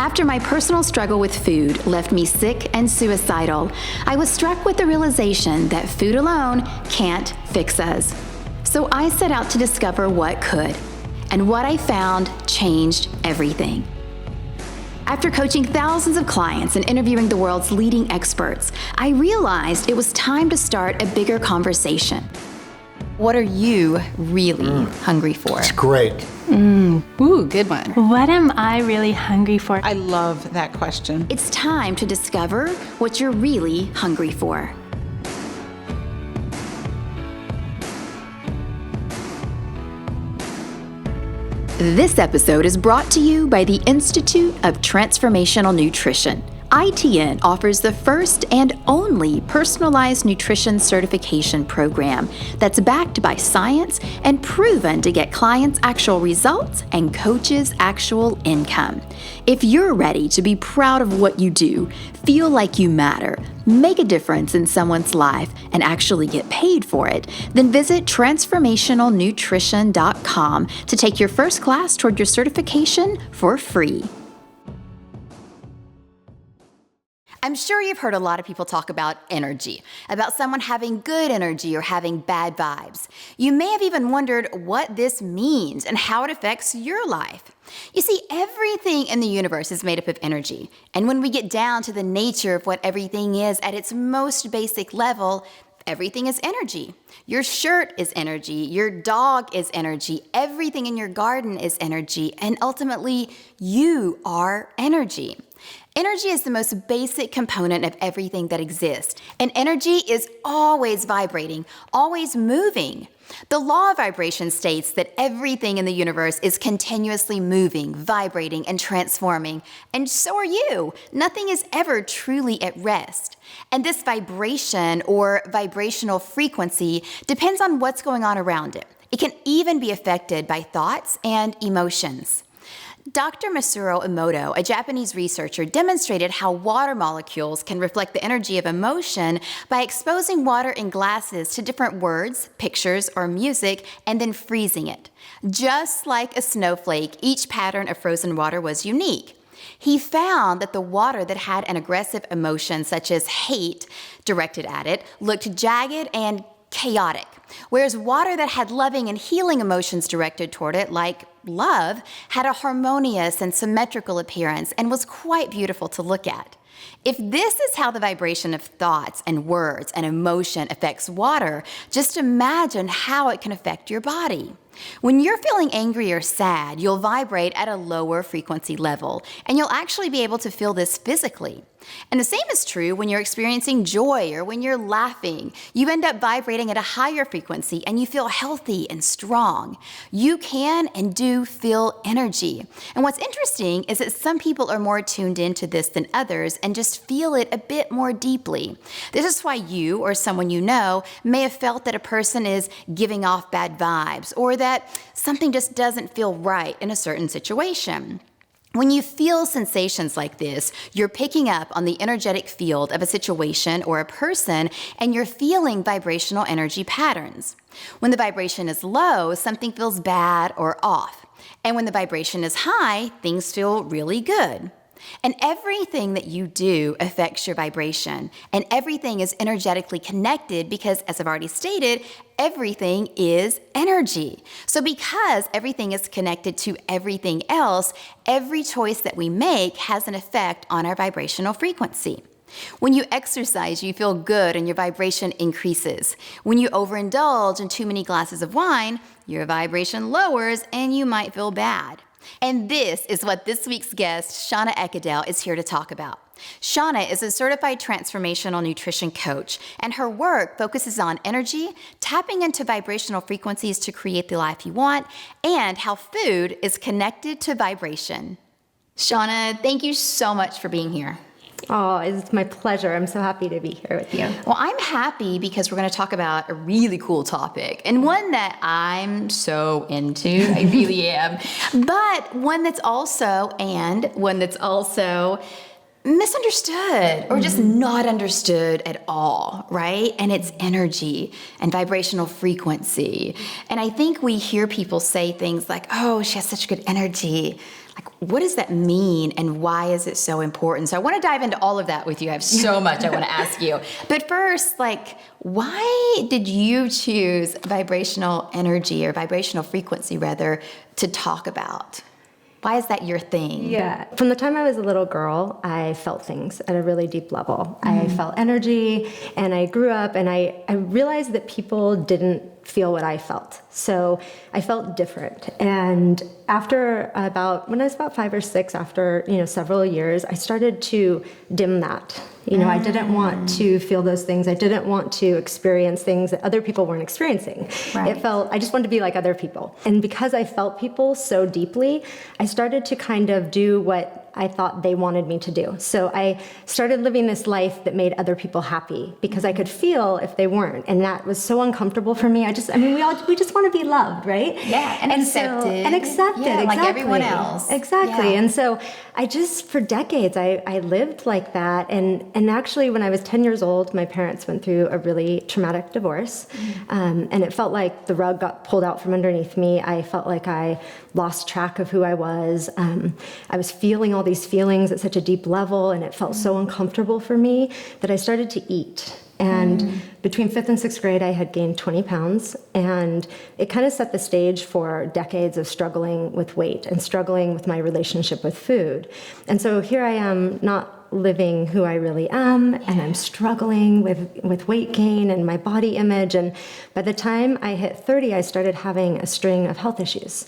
After my personal struggle with food left me sick and suicidal, I was struck with the realization that food alone can't fix us. So I set out to discover what could, and what I found changed everything. After coaching thousands of clients and interviewing the world's leading experts, I realized it was time to start a bigger conversation. What are you really hungry for? It's great. Ooh, good one. What am I really hungry for? I love that question. It's time to discover what you're really hungry for. This episode is brought to you by the Institute of Transformational Nutrition. ITN offers the first and only personalized nutrition certification program that's backed by science and proven to get clients actual results and coaches actual income. If you're ready to be proud of what you do, feel like you matter, make a difference in someone's life, and actually get paid for it, then visit transformationalnutrition.com to take your first class toward your certification for free. I'm sure you've heard a lot of people talk about energy, about someone having good energy or having bad vibes. You may have even wondered what this means and how it affects your life. You see, everything in the universe is made up of energy. And when we get down to the nature of what everything is at its most basic level, everything is energy. Your shirt is energy, your dog is energy, everything in your garden is energy, and ultimately, you are energy. Energy is the most basic component of everything that exists, and energy is always vibrating, always moving. The law of vibration states that everything in the universe is continuously moving, vibrating, and transforming, and so are you. Nothing is ever truly at rest. And this vibration or vibrational frequency depends on what's going on around it. It can even be affected by thoughts and emotions. Dr. Masaru Emoto, a Japanese researcher, demonstrated how water molecules can reflect the energy of emotion by exposing water in glasses to different words, pictures, or music, and then freezing it. Just like a snowflake, each pattern of frozen water was unique. He found that the water that had an aggressive emotion, such as hate, directed at it, looked jagged and chaotic, whereas water that had loving and healing emotions directed toward it, like love, had a harmonious and symmetrical appearance and was quite beautiful to look at. If this is how the vibration of thoughts and words and emotion affects water, just imagine how it can affect your body. When you're feeling angry or sad, you'll vibrate at a lower frequency level, and you'll actually be able to feel this physically. And the same is true when you're experiencing joy or when you're laughing. You end up vibrating at a higher frequency and you feel healthy and strong. You can and do feel energy. And what's interesting is that some people are more tuned into this than others and just feel it a bit more deeply. This is why you or someone you know may have felt that a person is giving off bad vibes or that something just doesn't feel right in a certain situation. When you feel sensations like this, you're picking up on the energetic field of a situation or a person, and you're feeling vibrational energy patterns. When the vibration is low, something feels bad or off. And when the vibration is high, things feel really good. And everything that you do affects your vibration, and everything is energetically connected because, as I've already stated, everything is energy. So because everything is connected to everything else, every choice that we make has an effect on our vibrational frequency. When you exercise, you feel good and your vibration increases. When you overindulge in too many glasses of wine, your vibration lowers and you might feel bad. And this is what this week's guest, Shanna Ekedal, is here to talk about. Shanna is a certified transformational nutrition coach, and her work focuses on energy, tapping into vibrational frequencies to create the life you want, and how food is connected to vibration. Shanna, thank you so much for being here. Oh, it's my pleasure. I'm so happy to be here with you. Well, I'm happy because we're going to talk about a really cool topic and one that I'm so into. I really am. But one that's also misunderstood or just not understood at all, right? And it's energy and vibrational frequency. And I think we hear people say things like, oh, she has such good energy. Like, what does that mean and why is it so important? So I want to dive into all of that with you. I have so much I want to ask you. But first, like, why did you choose vibrational energy or vibrational frequency rather to talk about? Why is that your thing? Yeah. From the time I was a little girl, I felt things at a really deep level. I felt energy, and I grew up and I realized that people didn't feel what I felt. So I felt different. And when I was about 5 or 6, after, several years, I started to dim that. I didn't want to feel those things. I didn't want to experience things that other people weren't experiencing. Right. I just wanted to be like other people. And because I felt people so deeply, I started to kind of do what I thought they wanted me to do. So I started living this life that made other people happy because I could feel if they weren't. And that was so uncomfortable for me. We just want to be loved, right? Yeah, and accepted. And accepted, yeah, exactly. like everyone else. Exactly. Yeah. And so I just, for decades, I lived like that. And actually, when I was 10 years old, my parents went through a really traumatic divorce. And it felt like the rug got pulled out from underneath me. I felt like I lost track of who I was. I was feeling all these feelings at such a deep level, and it felt so uncomfortable for me that I started to eat. And between 5th and 6th grade, I had gained 20 pounds, and it kind of set the stage for decades of struggling with weight and struggling with my relationship with food. And so here I am, not living who I really am, and I'm struggling with weight gain and my body image. And by the time I hit 30, I started having a string of health issues.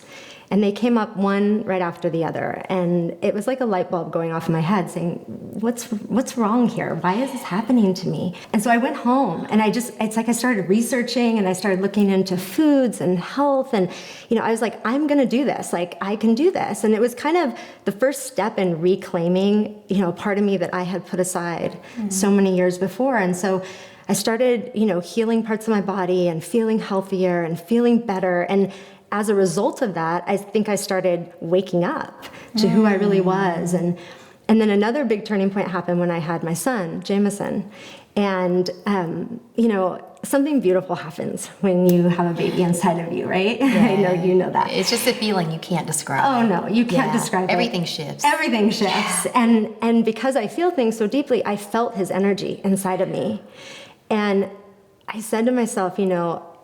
And they came up one right after the other. And it was like a light bulb going off in my head saying, what's wrong here? Why is this happening to me? And so I went home and it's like I started researching and I started looking into foods and health. And, I was like, I'm going to do this. Like, I can do this. And it was kind of the first step in reclaiming, a part of me that I had put aside so many years before. And so I started, healing parts of my body and feeling healthier and feeling better. And as a result of that, I think I started waking up to who I really was. And then another big turning point happened when I had my son, Jameson. And, something beautiful happens when you have a baby inside of you, right? Yeah. I know you know that. It's just a feeling you can't describe. Oh, no, you can't describe it. Everything shifts. Everything shifts. Yeah. And because I feel things so deeply, I felt his energy inside of me. And I said to myself,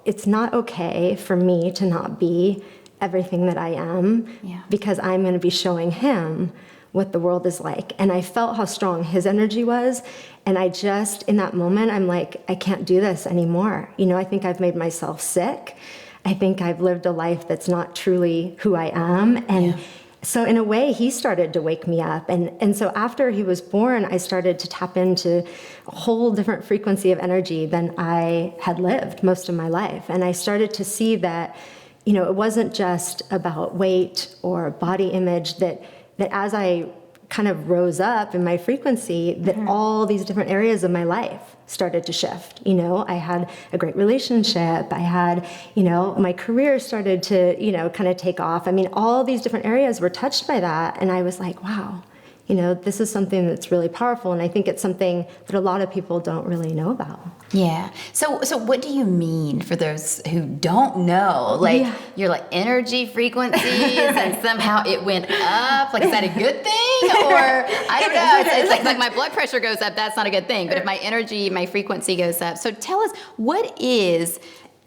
it's not okay for me to not be everything that I am because I'm going to be showing him what the world is like. And I felt how strong his energy was. And I just, in that moment, I'm like, I can't do this anymore. I think I've made myself sick. I think I've lived a life that's not truly who I am. And so in a way, he started to wake me up. And so after he was born, I started to tap into a whole different frequency of energy than I had lived most of my life. And I started to see that, it wasn't just about weight or body image, that as I kind of rose up in my frequency, that all these different areas of my life started to shift. I had a great relationship. I had, my career started to, kind of take off. All these different areas were touched by that. And I was like, wow, this is something that's really powerful. And I think it's something that a lot of people don't really know about. Yeah. So what do you mean for those who don't know? Like, you're like energy frequencies and somehow it went up. Like, is that a good thing? Or I don't know. It's like my blood pressure goes up. That's not a good thing. But if my frequency goes up. So tell us, what is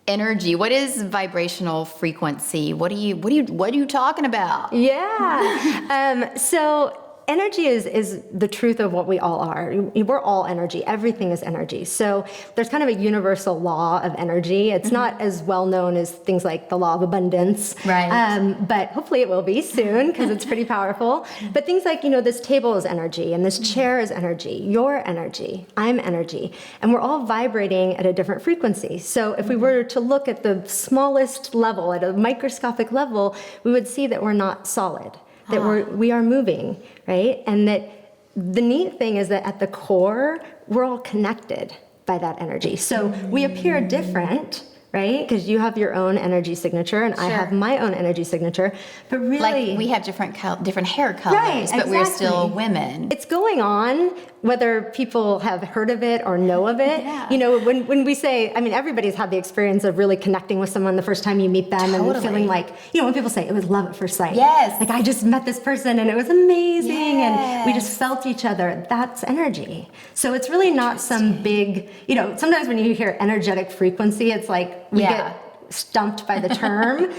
energy? What is vibrational frequency? What are you talking about? Yeah. So energy is the truth of what we all are. We're all energy. Everything is energy. So there's kind of a universal law of energy. It's not as well known as things like the law of abundance. Right. But hopefully it will be soon because it's pretty powerful. But things like, this table is energy and this chair is energy. You're energy. I'm energy. And we're all vibrating at a different frequency. So if we were to look at the smallest level, at a microscopic level, we would see that we're not solid. That we are moving, right? And that the neat thing is that at the core, we're all connected by that energy. So we appear different, right? Because you have your own energy signature and I Sure. have my own energy signature. But really, Like we have different hair colors, Right, but we're exactly. still women. it's going on, whether people have heard of it or know of it. Yeah. You know, when we say, I mean, everybody's had the experience of really connecting with someone the first time you meet them and Totally. feeling like, you know, when people say it was love at first sight. Yes. Like I just met this person and it was amazing and we Yes. just felt each other. That's energy. So it's really not some big, you know, sometimes when you hear energetic frequency, it's like we Yeah. get stumped by the term,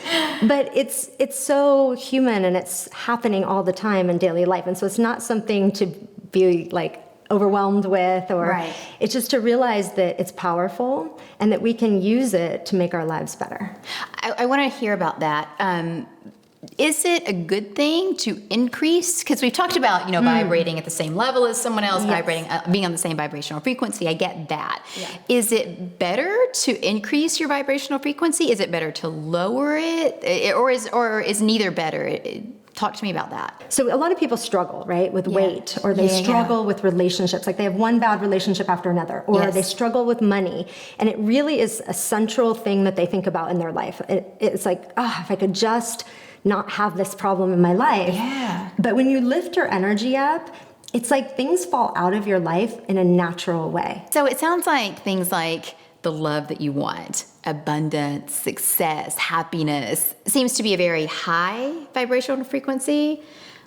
but it's so human and it's happening all the time in daily life. And so it's not something to be like overwhelmed with, or Right. it's just to realize that it's powerful and that we can use it to make our lives better. I want to hear about that. Is it a good thing to increase? Because we've talked about, you know, vibrating at the same level as someone else, Yes. vibrating, being on the same vibrational frequency. I get that. Yeah. Is it better to increase your vibrational frequency? Is it better to lower it? Or is neither better? Talk to me about that. So a lot of people struggle, right, with Yeah. weight, or they Yeah, yeah. struggle with relationships. Like they have one bad relationship after another, or Yes. they struggle with money. And it really is a central thing that they think about in their life. It's like, if I could just not have this problem in my life. Yeah. But when you lift your energy up, it's like things fall out of your life in a natural way. So it sounds like things like the love that you want, abundance, success, happiness, seems to be a very high vibrational frequency.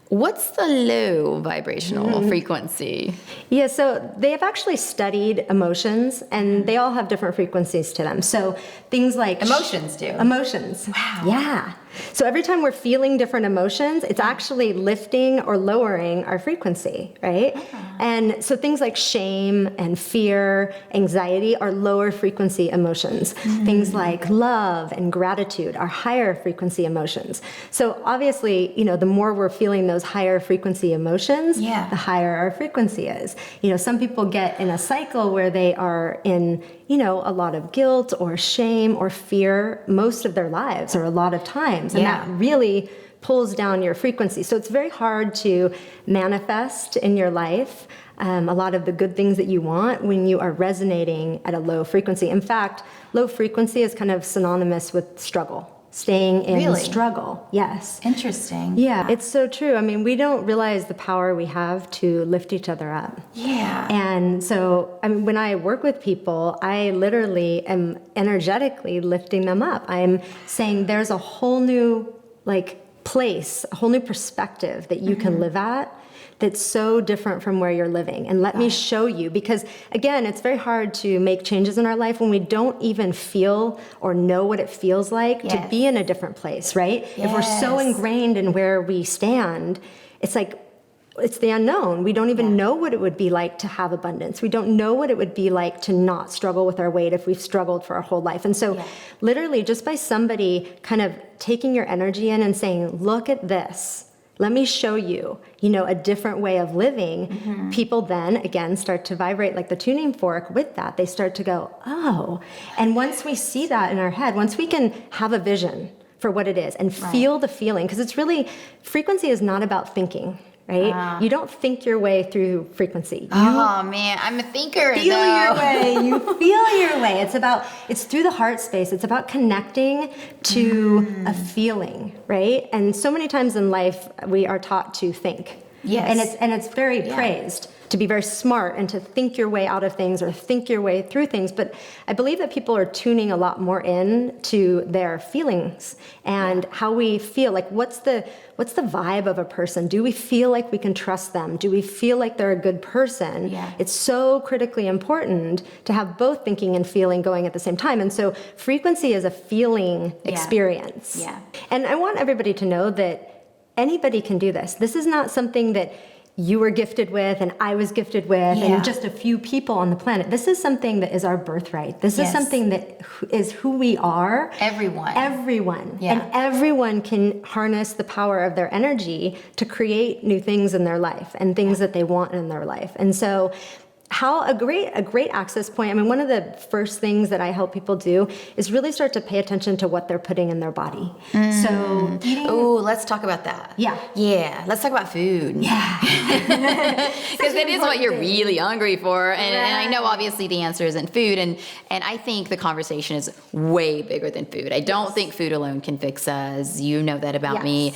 What's the low vibrational frequency? Yeah, so they have actually studied emotions, and they all have different frequencies to them. So things like Emotions do? Emotions. Wow. Yeah. So every time we're feeling different emotions, it's actually lifting or lowering our frequency, right? And so things like shame and fear, anxiety are lower frequency emotions. Things like love and gratitude are higher frequency emotions. So obviously, you know, the more we're feeling those higher frequency emotions, Yeah. the higher our frequency is. You know, some people get in a cycle where they are in, you know, a lot of guilt or shame or fear most of their lives, or a lot of times. And Yeah. that really pulls down your frequency. So it's very hard to manifest in your life a lot of the good things that you want when you are resonating at a low frequency. In fact, low frequency is kind of synonymous with struggle. Staying in Really? struggle. Yes. Interesting. Yeah, it's so true. I mean, we don't realize the power we have to lift each other up. Yeah. And so, I mean, when I work with people, I literally am energetically lifting them up. I'm saying there's a whole new, like, place, a whole new perspective that you can live at that's so different from where you're living. And let me show you, because again, it's very hard to make changes in our life when we don't even feel or know what it feels like to Yes. be in a different place, right? If we're so Yes. ingrained in where we stand, it's like, it's the unknown. We don't even know what it would be like to have abundance. We don't know what it would be like to not struggle with our weight if we've struggled for our whole life. And so literally just by somebody kind of taking your energy in and saying, look at this, let me show you, you know, a different way of living, people then again start to vibrate like the tuning fork with that. They start to go, oh. And once we see that in our head, once we can have a vision for what it is and feel the feeling, because it's really, frequency is not about thinking, right? You don't think your way through frequency. Oh man, I'm a thinker. Feel though. your way. You feel your way. It's through the heart space. It's about connecting to a feeling, right? And so many times in life, we are taught to think. Yes. And it's very praised to be very smart and to think your way out of things or think your way through things. But I believe that people are tuning a lot more in to their feelings and how we feel. Like, what's the vibe of a person? Do we feel like we can trust them? Do we feel like they're a good person? Yeah. It's so critically important to have both thinking and feeling going at the same time. And so frequency is a feeling experience. Yeah. And I want everybody to know that anybody can do this. This is not something that you were gifted with and I was gifted with and just a few people on the planet. This is something that is our birthright. This is something that is who we are. Everyone. Yeah. And everyone can harness the power of their energy to create new things in their life and things that they want in their life. And so how a great access point. I mean, one of the first things that I help people do is really start to pay attention to what they're putting in their body. So eating. Oh, let's talk about that. Yeah, let's talk about food. Yeah. Because that is what you're really hungry for. And I know obviously the answer isn't food. And I think the conversation is way bigger than food. I don't think food alone can fix us. You know that about me.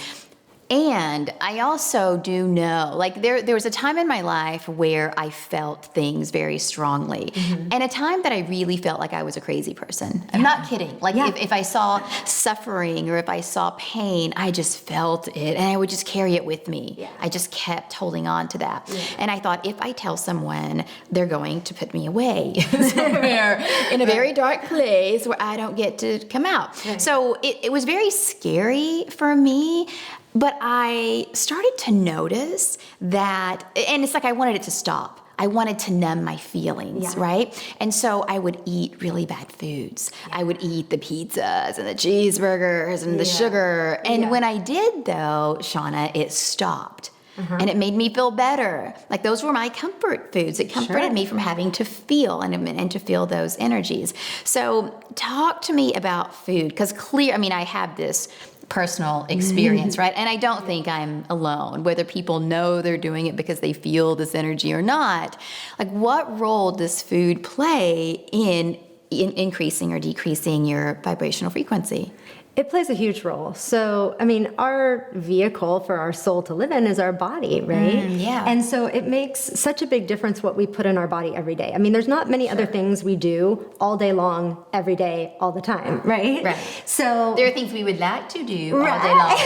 And I also do know, like there was a time in my life where I felt things very strongly. And a time that I really felt like I was a crazy person. I'm not kidding. Like if I saw suffering or if I saw pain, I just felt it and I would just carry it with me. I just kept holding on to that. And I thought, if I tell someone, they're going to put me away somewhere in a very dark place where I don't get to come out. So it was very scary for me. But I started to notice that, and it's like I wanted it to stop. I wanted to numb my feelings, right? And so I would eat really bad foods. I would eat the pizzas and the cheeseburgers and the sugar. And when I did, though, Shanna, it stopped. And it made me feel better. Like those were my comfort foods. It comforted me from having to feel and to feel those energies. So talk to me about food, because I have this personal experience, right? And I don't think I'm alone, whether people know they're doing it because they feel this energy or not. Like, what role does food play in increasing or decreasing your vibrational frequency? It plays a huge role. So, our vehicle for our soul to live in is our body, right? And so it makes such a big difference what we put in our body every day. There's not many other things we do all day long, every day, all the time, right? So there are things we would like to do all day long.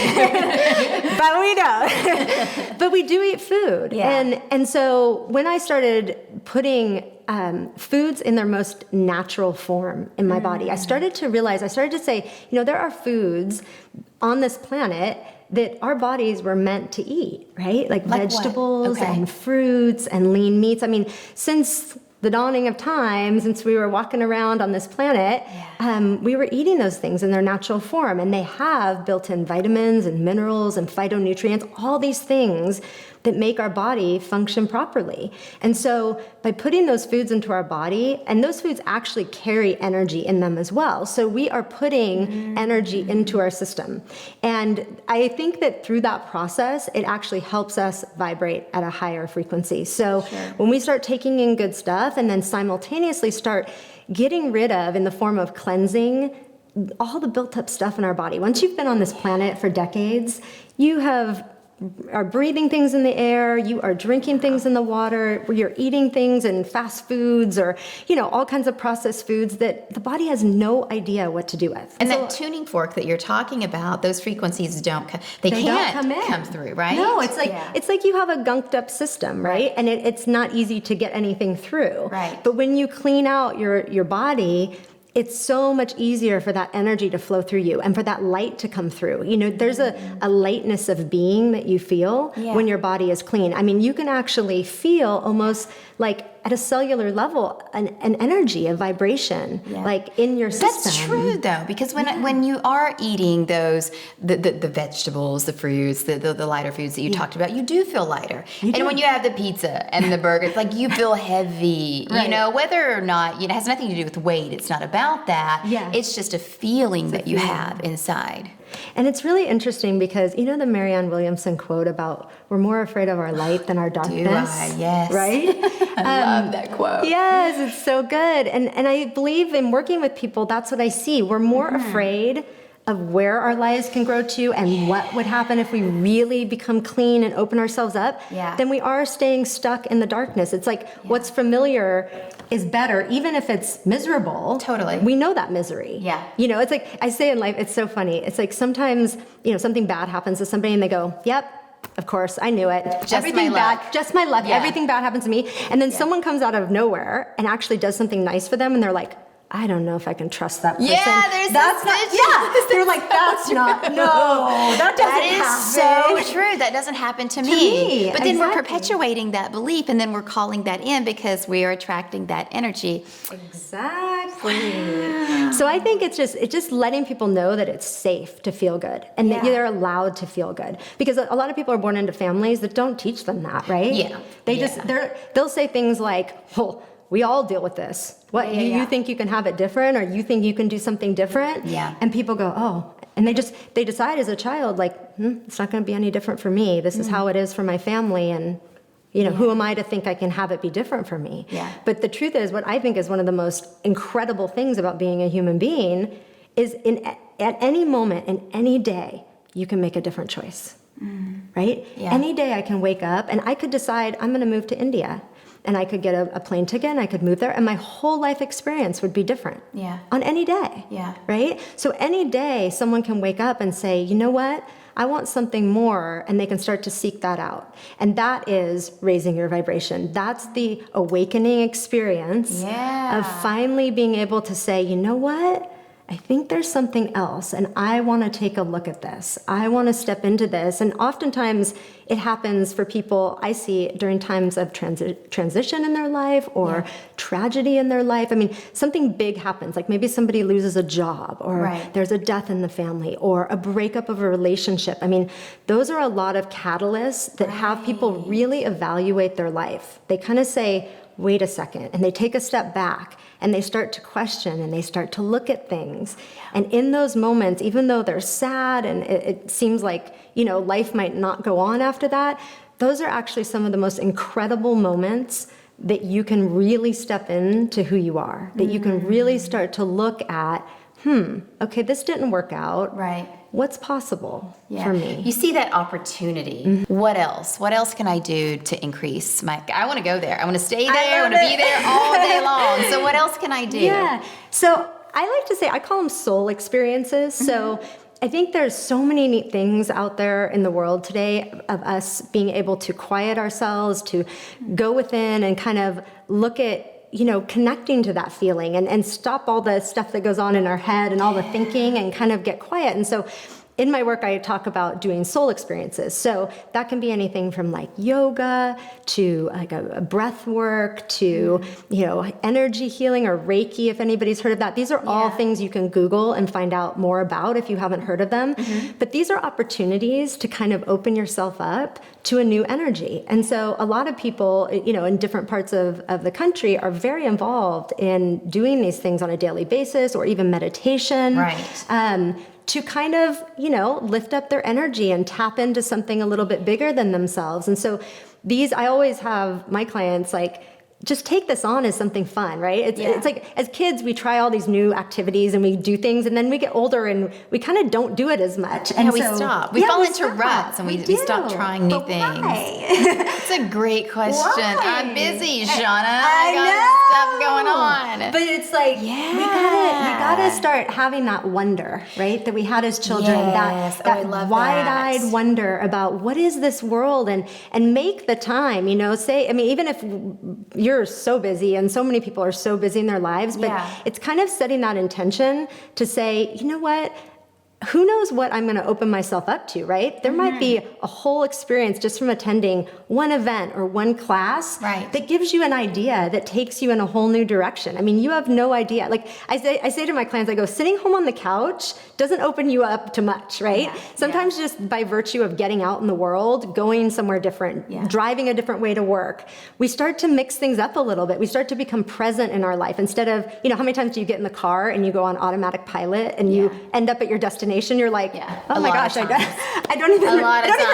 But we don't. But we do eat food. And so when I started putting foods in their most natural form in my body, I started to say, there are foods on this planet that our bodies were meant to eat, right? Like vegetables and fruits and lean meats. Since the dawning of time, since we were walking around on this planet, we were eating those things in their natural form. And they have built-in vitamins and minerals and phytonutrients, all these things that make our body function properly. And so by putting those foods into our body, and those foods actually carry energy in them as well. So we are putting energy into our system. And I think that through that process, it actually helps us vibrate at a higher frequency. So when we start taking in good stuff and then simultaneously start getting rid of, in the form of cleansing, all the built up stuff in our body. Once you've been on this planet for decades, you are breathing things in the air, you are drinking things in the water, you're eating things in fast foods or, all kinds of processed foods that the body has no idea what to do with. And that tuning fork that you're talking about, those frequencies can't come through, right? No, it's like you have a gunked up system, right? And it's not easy to get anything through. Right. But when you clean out your body, it's so much easier for that energy to flow through you and for that light to come through. There's a lightness of being that you feel when your body is clean. You can actually feel almost like at a cellular level an energy, a vibration, like in your system. That's true though, because when you are eating those, the vegetables, the fruits, the lighter foods that you talked about, you do feel lighter. And when you have the pizza and the burgers, like you feel heavy, whether or not, it has nothing to do with weight. It's not about that. It's just a feeling that you have inside. And it's really interesting because, the Marianne Williamson quote about we're more afraid of our light than our darkness. Do I? Yes. Right? I love that quote. Yes, it's so good. And I believe in working with people, that's what I see. We're more afraid of where our lives can grow to and what would happen if we really become clean and open ourselves up than we are staying stuck in the darkness. It's like what's familiar is better, even if it's miserable. Totally. We know that misery. It's like I say in life, it's so funny. It's like sometimes, something bad happens to somebody and they go, yep, of course, I knew it. Everything bad, just my luck. Everything bad happens to me. And then someone comes out of nowhere and actually does something nice for them and they're like, I don't know if I can trust that person. Yeah, there's that's not, yeah. They're like, that's not, no, that doesn't happen. That is so true. That doesn't happen to me. But then we're exactly. perpetuating that belief, and then we're calling that in because we are attracting that energy. Exactly. So I think it's just letting people know that it's safe to feel good, and that they're allowed to feel good. Because a lot of people are born into families that don't teach them that, right? Yeah. They'll say things like, well, we all deal with this. What, you think you can have it different, or you think you can do something different? Yeah. And people go, oh. And they decide as a child, like, it's not going to be any different for me. This is how it is for my family. And, who am I to think I can have it be different for me? Yeah. But the truth is, what I think is one of the most incredible things about being a human being is at any moment, in any day, you can make a different choice. Right? Yeah. Any day I can wake up and I could decide I'm going to move to India. And I could get a plane ticket and I could move there, and my whole life experience would be different. Yeah. On any day. Yeah. Right? So any day someone can wake up and say, you know what? I want something more, and they can start to seek that out. And that is raising your vibration. That's the awakening experience of finally being able to say, you know what? I think there's something else, and I want to take a look at this. I want to step into this. And oftentimes it happens for people I see during times of transition in their life or tragedy in their life. I mean, something big happens, like maybe somebody loses a job, or there's a death in the family, or a breakup of a relationship. I mean, those are a lot of catalysts that have people really evaluate their life. They kind of say, wait a second, and they take a step back. And they start to question, and they start to look at things. And in those moments, even though they're sad and it seems like, life might not go on after that, those are actually some of the most incredible moments that you can really step into who you are, that you can really start to look at, okay, this didn't work out. Right. What's possible for me? You see that opportunity. What else? What else can I do to increase I want to go there. I want to stay there. I want to be there all day long. So what else can I do? Yeah. So I like to say, I call them soul experiences. So I think there's so many neat things out there in the world today of us being able to quiet ourselves, to go within and kind of look at, connecting to that feeling and stop all the stuff that goes on in our head and all the thinking and kind of get quiet. And so in my work, I talk about doing soul experiences. So that can be anything from like yoga to like a breath work to, energy healing or Reiki, if anybody's heard of that. These are all things you can Google and find out more about if you haven't heard of them. But these are opportunities to kind of open yourself up to a new energy. And so a lot of people, in different parts of the country are very involved in doing these things on a daily basis, or even meditation. Right. To kind of, lift up their energy and tap into something a little bit bigger than themselves. And so I always have my clients just take this on as something fun, right? It's like, as kids, we try all these new activities and we do things, and then we get older and we kind of don't do it as much. And we stop. We fall into ruts, and we stop trying new things. Why? It's a great question. Why? I'm busy, Shanna. I got know. stuff going on. But it's like, we gotta start having that wonder, right? That we had as children, Yes. that I love wide-eyed that. wonder about what is this world, and make the time, even if you're so busy and so many people are so busy in their lives, but it's kind of setting that intention to say, you know what? Who knows what I'm going to open myself up to, right? There might be a whole experience just from attending one event or one class that gives you an idea that takes you in a whole new direction. I mean, you have no idea. Like I say to my clients, I go, sitting home on the couch doesn't open you up to much, right? Sometimes just by virtue of getting out in the world, going somewhere different, driving a different way to work, we start to mix things up a little bit. We start to become present in our life instead of, how many times do you get in the car and you go on automatic pilot and you end up at your destination? You're like, oh my gosh, I don't even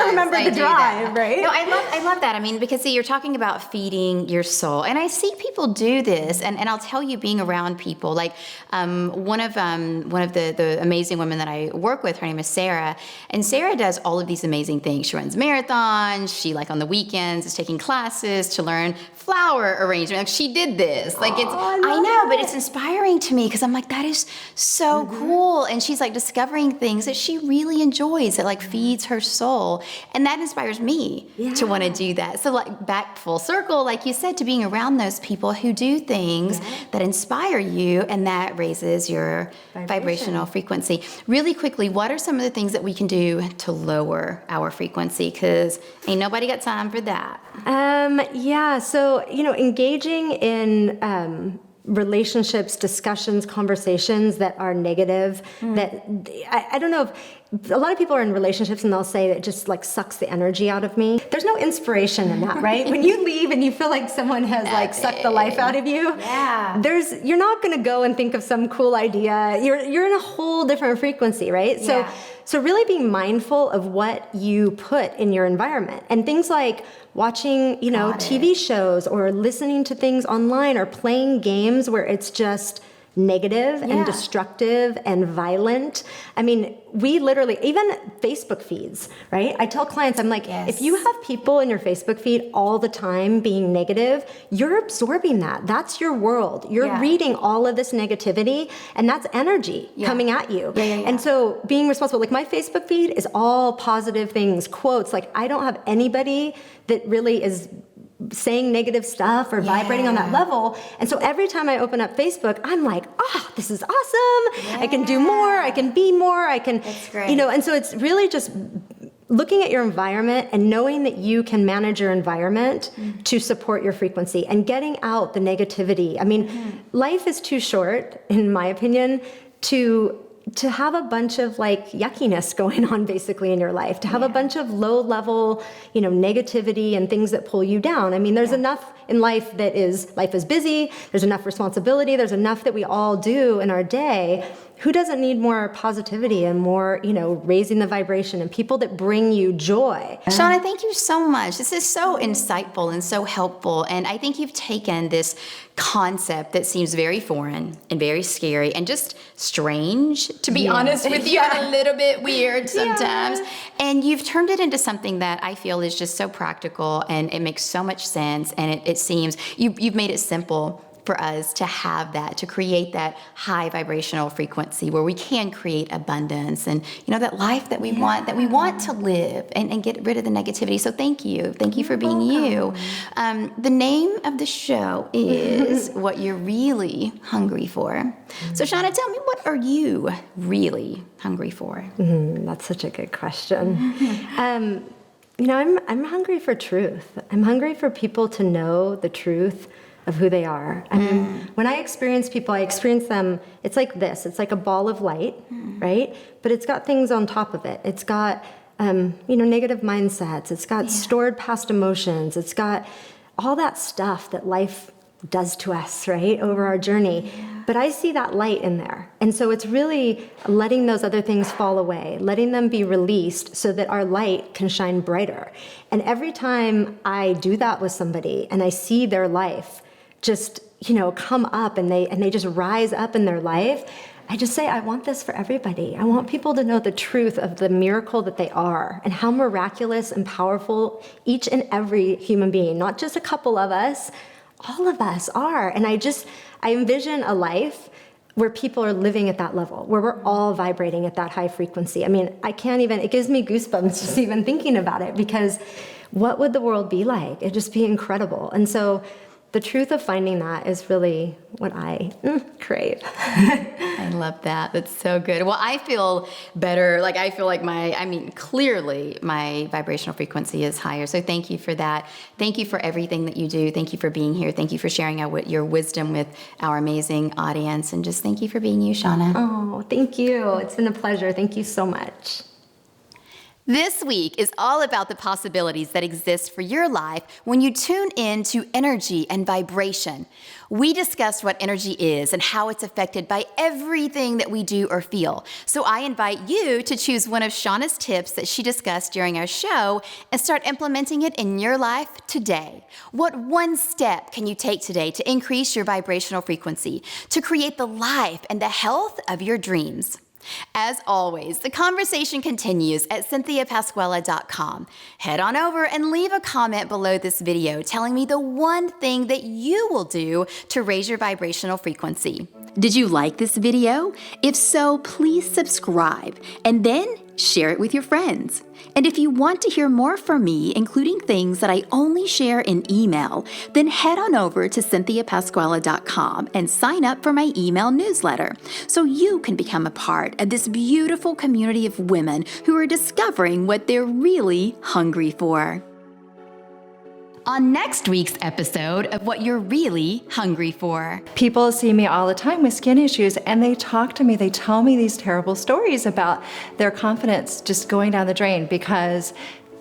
remember the drive, right? No, I love that. I mean, because see, you're talking about feeding your soul, and I see people do this, and I'll tell you, being around people, like one of the amazing women that I work with, her name is Sarah, and Sarah does all of these amazing things. She runs marathons. She, like on the weekends, is taking classes to learn flower arrangement. Like she did this. Like I know, but it's inspiring to me because I'm like, that is so cool. And she's like discovering things that she really enjoys that like feeds her soul. And that inspires me to want to do that. So like back full circle, like you said, to being around those people who do things that inspire you and that raises your vibrational frequency. Really quickly, what are some of the things that we can do to lower our frequency? Because ain't nobody got time for that. So, engaging in relationships, discussions, conversations that are negative, that I don't know if a lot of people are in relationships and they'll say that it just like sucks the energy out of me. There's no inspiration in that, right? When you leave and you feel like someone has like sucked the life out of you, you're not going to go and think of some cool idea. You're in a whole different frequency, right? So really being mindful of what you put in your environment, and things like watching, TV shows or listening to things online or playing games where it's just negative and destructive and violent. I mean, we literally, even Facebook feeds, right? I tell clients, I'm like, if you have people in your Facebook feed all the time being negative, you're absorbing that. That's your world. You're reading all of this negativity, and that's energy coming at you. And so being responsible, like my Facebook feed is all positive things, quotes. Like I don't have anybody that really is saying negative stuff or vibrating on that level. And so every time I open up Facebook, I'm like, this is awesome. I can do more. I can be more. I can, and so it's really just looking at your environment and knowing that you can manage your environment to support your frequency and getting out the negativity. I mean, life is too short, in my opinion, to have a bunch of like yuckiness going on basically in your life, to have a bunch of low level, negativity and things that pull you down. I mean, there's enough in life life is busy, there's enough responsibility, there's enough that we all do in our day. Who doesn't need more positivity and more, raising the vibration and people that bring you joy? Shanna, thank you so much. This is so insightful and so helpful. And I think you've taken this concept that seems very foreign and very scary and just strange, to be honest with you, and a little bit weird sometimes. And you've turned it into something that I feel is just so practical and it makes so much sense. And it seems you've made it simple for us to have that, to create that high vibrational frequency where we can create abundance and, that life that we want to live and get rid of the negativity. So thank you. Thank you for being you. The name of the show is What You're Really Hungry For. So Shanna, tell me, what are you really hungry for? That's such a good question. I'm hungry for truth. I'm hungry for people to know the truth of who they are. I mean, when I experience people, I experience them, it's like this. It's like a ball of light, right? But it's got things on top of it. It's got, negative mindsets. It's got stored past emotions. It's got all that stuff that life does to us, right, over our journey. But I see that light in there. And so it's really letting those other things fall away, letting them be released so that our light can shine brighter. And every time I do that with somebody and I see their life just, come up and they just rise up in their life, I just say, I want this for everybody. I want people to know the truth of the miracle that they are and how miraculous and powerful each and every human being, not just a couple of us, all of us are. And I envision a life where people are living at that level, where we're all vibrating at that high frequency. I mean, it gives me goosebumps just even thinking about it, because what would the world be like? It'd just be incredible. And so the truth of finding that is really what I crave. I love that. That's so good. Well, I feel better. Like I feel like clearly my vibrational frequency is higher. So thank you for that. Thank you for everything that you do. Thank you for being here. Thank you for sharing your wisdom with our amazing audience. And just thank you for being you, Shanna. Oh, thank you. It's been a pleasure. Thank you so much. This week is all about the possibilities that exist for your life when you tune in to energy and vibration. We discussed what energy is and how it's affected by everything that we do or feel. So I invite you to choose one of Shanna's tips that she discussed during our show and start implementing it in your life today. What one step can you take today to increase your vibrational frequency, to create the life and the health of your dreams? As always, the conversation continues at cynthiapasquella.com. Head on over and leave a comment below this video telling me the one thing that you will do to raise your vibrational frequency. Did you like this video? If so, please subscribe and then share it with your friends. And if you want to hear more from me, including things that I only share in email, then head on over to cynthiapasquella.com and sign up for my email newsletter so you can become a part of this beautiful community of women who are discovering what they're really hungry for. On next week's episode of What You're Really Hungry For. People see me all the time with skin issues and they talk to me, they tell me these terrible stories about their confidence just going down the drain because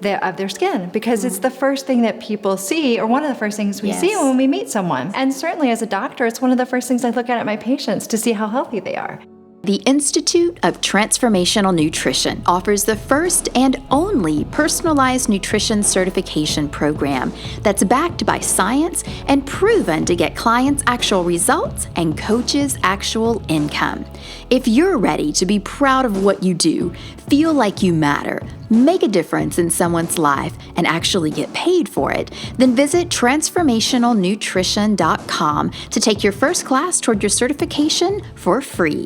of their skin, because it's the first thing that people see, or one of the first things we see when we meet someone. And certainly as a doctor, it's one of the first things I look at my patients to see how healthy they are. The Institute of Transformational Nutrition offers the first and only personalized nutrition certification program that's backed by science and proven to get clients actual results and coaches actual income. If you're ready to be proud of what you do, feel like you matter, make a difference in someone's life, and actually get paid for it, then visit transformationalnutrition.com to take your first class toward your certification for free.